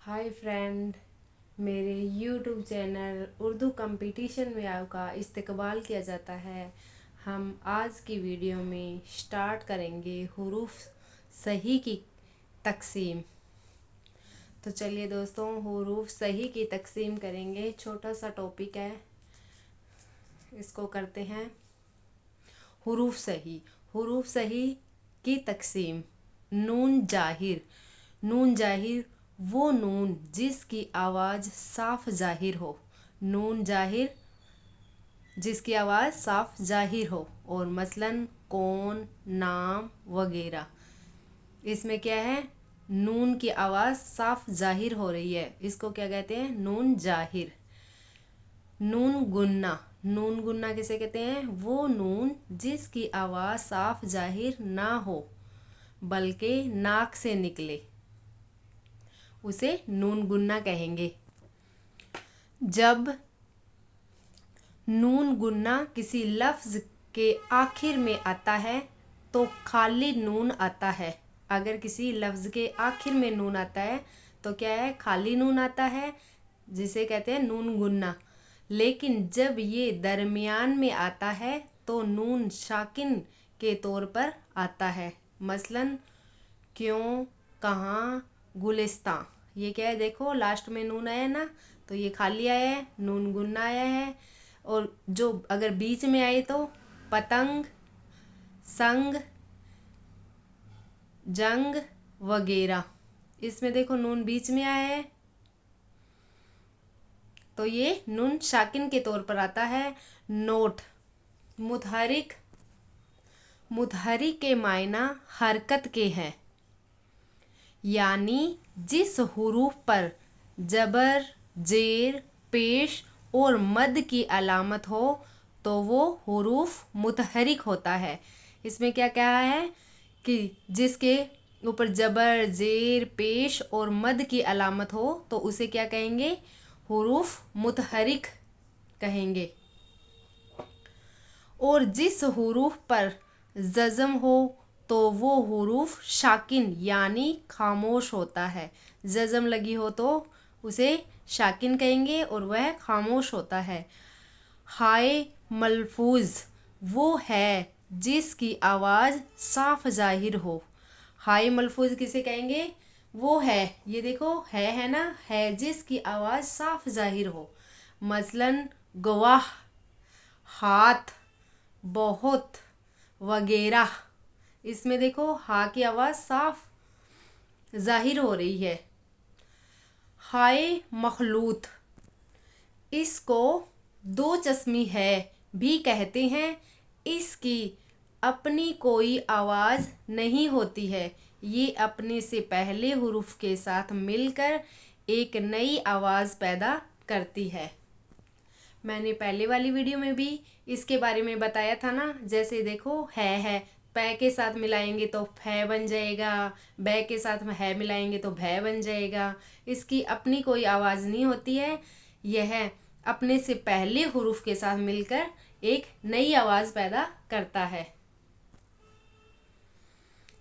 Hi friend, मेरे YouTube channel Urdu competition में आपका इस्तकबाल किया जाता है। हम आज की वीडियो में स्टार्ट करेंगे हुरूफ सही की तकसीम। तो चलिए दोस्तों, हुरूफ सही की तकसीम करेंगे। छोटा सा टॉपिक है, इसको करते हैं। हुरूफ सही की तकसीम। नून जाहिर। नून जाहिर वो नून जिसकी आवाज़ साफ जाहिर हो। नून जाहिर जिसकी आवाज़ साफ जाहिर हो। और मसलन कौन, नाम वगैरह, इसमें क्या है, नून की आवाज़ साफ जाहिर हो रही है, इसको क्या कहते हैं, नून जाहिर। नून गुन्ना। नून गुन्ना किसे कहते हैं, वो नून जिसकी आवाज़ साफ जाहिर ना हो बल्कि नाक से निकले, उसे नून गुन्ना कहेंगे। जब नून गुन्ना किसी लफ्ज़ के आखिर में आता है तो खाली नून आता है। अगर किसी लफ्ज़ के आखिर में नून आता है तो क्या है, खाली नून आता है, जिसे कहते हैं नून गुन्ना। लेकिन जब ये दरमियान में आता है तो नून शाकिन के तौर पर आता है। मसलन क्यों, कहाँ, गुलिस्तां, ये क्या है, देखो लास्ट में नून आया है ना, तो ये खाली आया है, नून गुन्ना आया है। और जो अगर बीच में आए तो पतंग, संग, जंग वगैरह, इसमें देखो नून बीच में आया है तो ये नून शाकिन के तौर पर आता है। नोट। मुतहरिक। मुतहरिक के मायना हरकत के हैं, यानी जिस हुरूफ पर जबर, जेर, पेश और मद की अलामत हो तो वो हुरूफ मुतहरिक होता है। इसमें क्या कहा है कि जिसके ऊपर जबर, जेर, पेश और मद की अलामत हो तो उसे क्या कहेंगे, हुरूफ मुतहरिक कहेंगे। और जिस हुरूफ पर जज़म हो तो वो हुरूफ शाकिन यानी खामोश होता है। जज़म लगी हो तो उसे शाकिन कहेंगे और वह खामोश होता है। हाय मलफूज वो है जिसकी आवाज़ साफ जाहिर हो। हाय मलफूज किसे कहेंगे, वो है, ये देखो है ना, है जिसकी आवाज़ साफ जाहिर हो। मसलन गवाह, हाथ, बहुत वगैरह, इसमें देखो हा की आवाज़ साफ जाहिर हो रही है। हाय मखलूत, इसको दो चश्मी है भी कहते हैं। इसकी अपनी कोई आवाज़ नहीं होती है, ये अपने से पहले हुरूफ के साथ मिलकर एक नई आवाज़ पैदा करती है। मैंने पहले वाली वीडियो में भी इसके बारे में बताया था ना। जैसे देखो है, पै के साथ मिलाएंगे तो फै बन जाएगा, बै के साथ है मिलाएंगे तो भै बन जाएगा। इसकी अपनी कोई आवाज़ नहीं होती है, यह अपने से पहले हुरूफ के साथ मिलकर एक नई आवाज़ पैदा करता है।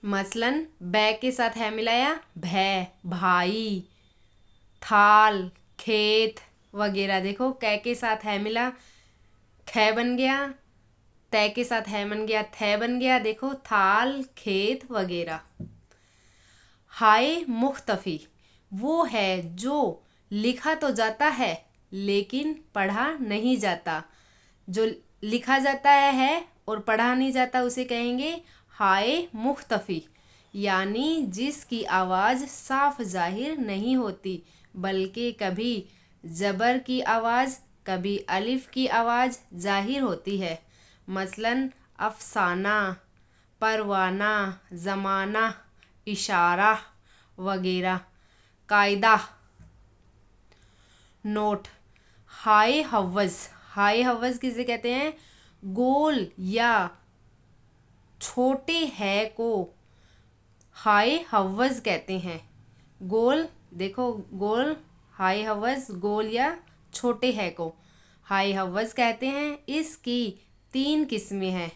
मसलन बै के साथ है मिलाया, भै, भाई, थाल, खेत वगैरह। देखो कै के साथ है मिला, खे बन गया, तै के साथ है बन गया, थे बन गया। देखो थाल, खेत वगैरह। हाय मुख्तफी वो है जो लिखा तो जाता है लेकिन पढ़ा नहीं जाता। जो लिखा जाता है और पढ़ा नहीं जाता उसे कहेंगे हाय मुख्तफी, यानी जिसकी आवाज़ साफ जाहिर नहीं होती बल्कि कभी जबर की आवाज़, कभी अलिफ की आवाज़ जाहिर होती है। मसलन अफसाना, परवाना, ज़माना, इशारा वगैरह। कायदा। नोट। हाय हव्वज़। हाय हव्वज़ किसे कहते हैं, गोल या छोटे है को हाय हव्वज़ कहते हैं। गोल, देखो गोल, हाय हव्वज़, गोल या छोटे है को हाय हव्वज़ कहते हैं। इसकी 3 किस्में हैं।